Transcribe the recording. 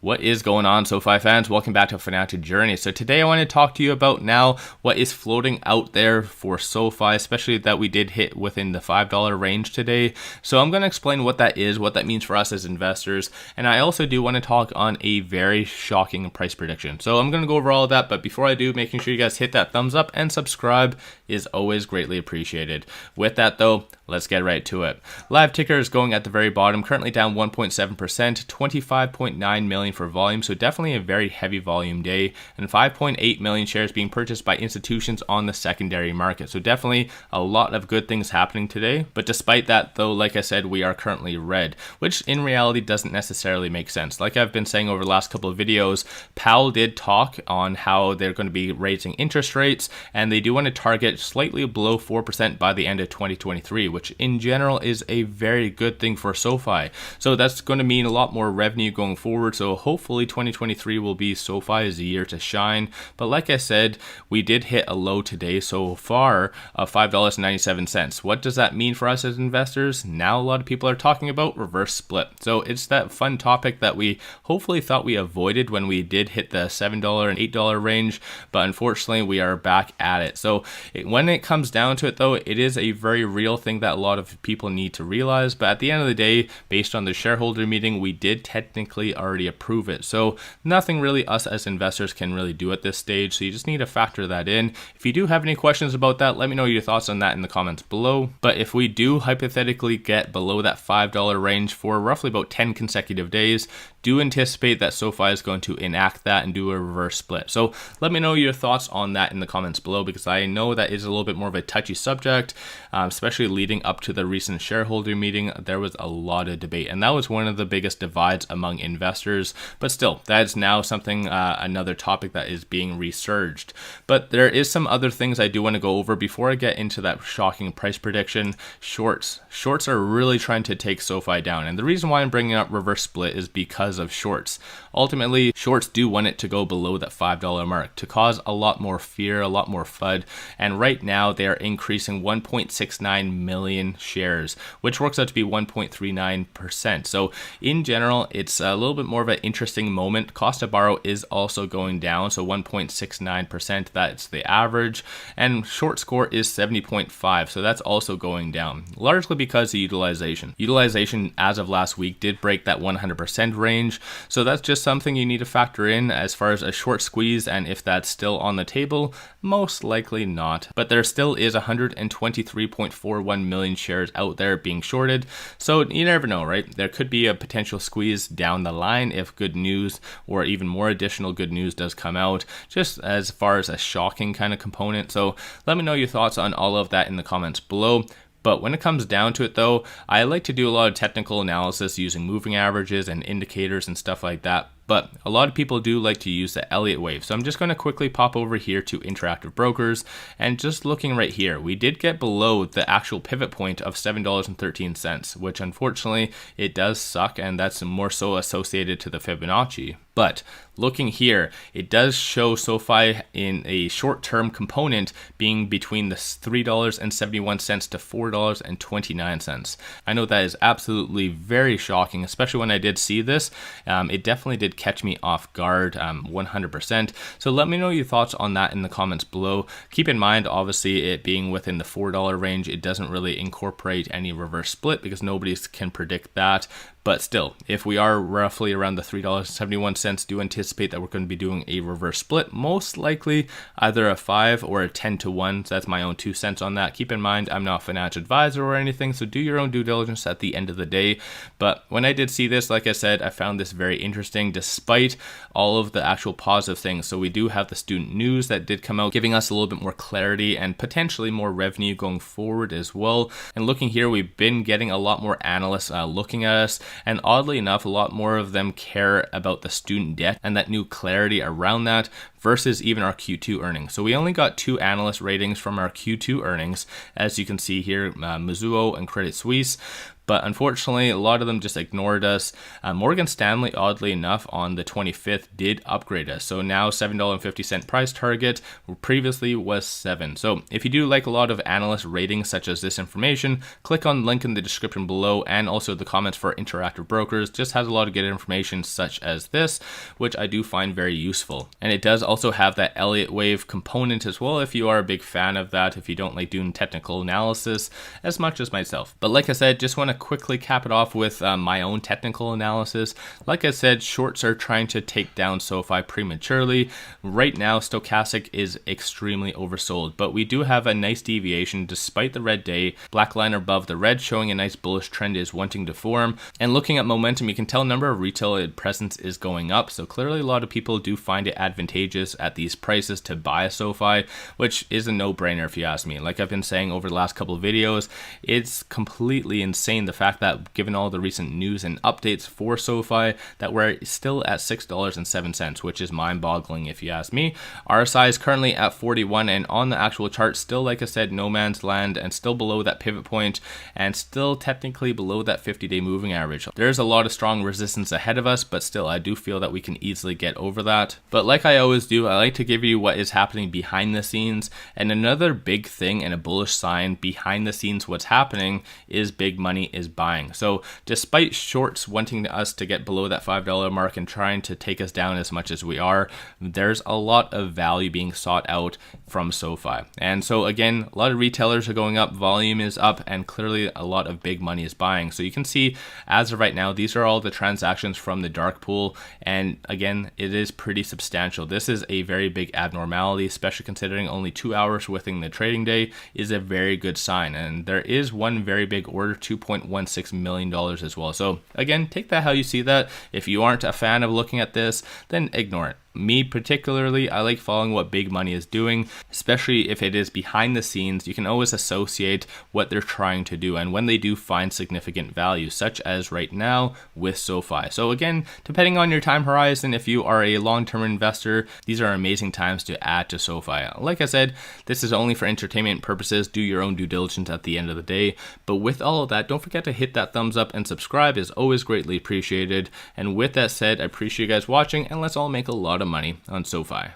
What is going on, SoFi fans? Welcome back to Financial Journey. So today I want to talk to you about now what is floating out there for SoFi, especially that we did hit within the $5 range today. So I'm going to explain what that is, what that means for us as investors, and I also do want to talk on a very shocking price prediction. So I'm going to go over all of that, but before I do, making sure you guys hit that thumbs up and subscribe is always greatly appreciated. With that though, let's get right to it. Live ticker is going at the very bottom, currently down 1.7%, 25.9 million for volume, so definitely a very heavy volume day, and 5.8 million shares being purchased by institutions on the secondary market. So definitely a lot of good things happening today. But despite that though, like I said, we are currently red, which in reality doesn't necessarily make sense. Like I've been saying over the last couple of videos, Powell did talk on how they're going to be raising interest rates, and they do want to target slightly below 4% by the end of 2023, which in general is a very good thing for SoFi. So that's going to mean a lot more revenue going forward. So hopefully 2023 will be SoFi's year to shine. But like I said, we did hit a low today so far of $5.97. What does that mean for us as investors? Now a lot of people are talking about reverse split. So it's that fun topic that we hopefully thought we avoided when we did hit the $7 and $8 range, but unfortunately we are back at it. So when it comes down to it though, it is a very real thing that a lot of people need to realize. But at the end of the day, based on the shareholder meeting, we did technically already approve it. So nothing really us as investors can really do at this stage. So you just need to factor that in. If you do have any questions about that, let me know your thoughts on that in the comments below. But if we do hypothetically get below that $5 range for roughly about 10 consecutive days, do anticipate that SoFi is going to enact that and do a reverse split. So let me know your thoughts on that in the comments below, because I know that is a little bit more of a touchy subject, especially leading up to the recent shareholder meeting. There was a lot of debate, and that was one of the biggest divides among investors. But still, that is now something, another topic that is being resurged. But there is some other things I do want to go over before I get into that shocking price prediction. Shorts are really trying to take SoFi down, and the reason why I'm bringing up reverse split is because of shorts. Ultimately, shorts do want it to go below that $5 mark to cause a lot more fear, a lot more FUD, and right now they are increasing 1.69 million shares, which works out to be 1.39%. So in general, it's a little bit more of an interesting moment. Cost to borrow is also going down, so 1.69%, that's the average, and short score is 70.5, so that's also going down, largely because of utilization. Utilization as of last week did break that 100% range, so that's just something you need to factor in as far as a short squeeze, and if that's still on the table, most likely not. But there still is 123.41 million shares out there being shorted, so you never know, right? There could be a potential squeeze down the line if good news or even more additional good news does come out, just as far as a shocking kind of component. So let me know your thoughts on all of that in the comments below. But when it comes down to it though, I like to do a lot of technical analysis using moving averages and indicators and stuff like that. But a lot of people do like to use the Elliott wave. So I'm just going to quickly pop over here to Interactive Brokers, and just looking right here, we did get below the actual pivot point of $7.13, which unfortunately it does suck, and that's more so associated to the Fibonacci. But looking here, it does show SoFi in a short-term component being between the $3.71 to $4.29. I know that is absolutely very shocking, especially when I did see this. It definitely did catch me off guard 100%. So let me know your thoughts on that in the comments below. Keep in mind, obviously, it being within the $4 range, it doesn't really incorporate any reverse split because nobody can predict that. But still, if we are roughly around the $3.71, do anticipate that we're going to be doing a reverse split, most likely either a 5 or a 10 to 1. So that's my own 2 cents on that. Keep in mind, I'm not a financial advisor or anything, so do your own due diligence at the end of the day. But when I did see this, like I said, I found this very interesting despite all of the actual positive things. So we do have the student news that did come out, giving us a little bit more clarity and potentially more revenue going forward as well. And looking here, we've been getting a lot more analysts looking at us. And oddly enough, a lot more of them care about the student debt and that new clarity around that versus even our Q2 earnings. So we only got 2 analyst ratings from our Q2 earnings, as you can see here, Mizuho and Credit Suisse. But unfortunately, a lot of them just ignored us. Morgan Stanley, oddly enough, on the 25th did upgrade us. So now $7.50 price target, previously was $7. So if you do like a lot of analyst ratings such as this information, click on the link in the description below, and also the comments for Interactive Brokers just has a lot of good information such as this, which I do find very useful. And it does also have that Elliott wave component as well, if you are a big fan of that, if you don't like doing technical analysis as much as myself. But like I said, just want to quickly cap it off with my own technical analysis. Like I said, shorts are trying to take down SoFi prematurely. Right now, stochastic is extremely oversold, but we do have a nice deviation despite the red day. Black line above the red showing a nice bullish trend is wanting to form. And looking at momentum, you can tell number of retail presence is going up. So clearly a lot of people do find it advantageous at these prices to buy a SoFi, which is a no-brainer if you ask me. Like I've been saying over the last couple of videos, it's completely insane the fact that given all the recent news and updates for SoFi, that we're still at $6.07, which is mind-boggling if you ask me. RSI is currently at 41, and on the actual chart, still, like I said, no man's land, and still below that pivot point, and still technically below that 50-day moving average. There's a lot of strong resistance ahead of us, but still, I do feel that we can easily get over that. But like I always do, I like to give you what is happening behind the scenes, and another big thing and a bullish sign behind the scenes what's happening is big money is buying. So despite shorts wanting us to get below that $5 mark and trying to take us down as much as we are, there's a lot of value being sought out from SoFi. And so again, a lot of retailers are going up, volume is up, and clearly a lot of big money is buying. So you can see as of right now, these are all the transactions from the dark pool. And again, it is pretty substantial. This is a very big abnormality, especially considering only 2 hours within the trading day is a very good sign. And there is one very big order, $2.16 million as well. So again, take that how you see that. If you aren't a fan of looking at this, then ignore it. Me particularly, I like following what big money is doing, especially if it is behind the scenes. You can always associate what they're trying to do and when they do find significant value, such as right now with SoFi. So again, depending on your time horizon, if you are a long-term investor, these are amazing times to add to SoFi. Like I said, this is only for entertainment purposes. Do your own due diligence at the end of the day. But with all of that, don't forget to hit that thumbs up, and subscribe is always greatly appreciated. And with that said, I appreciate you guys watching, and let's all make a lot of money on SoFi.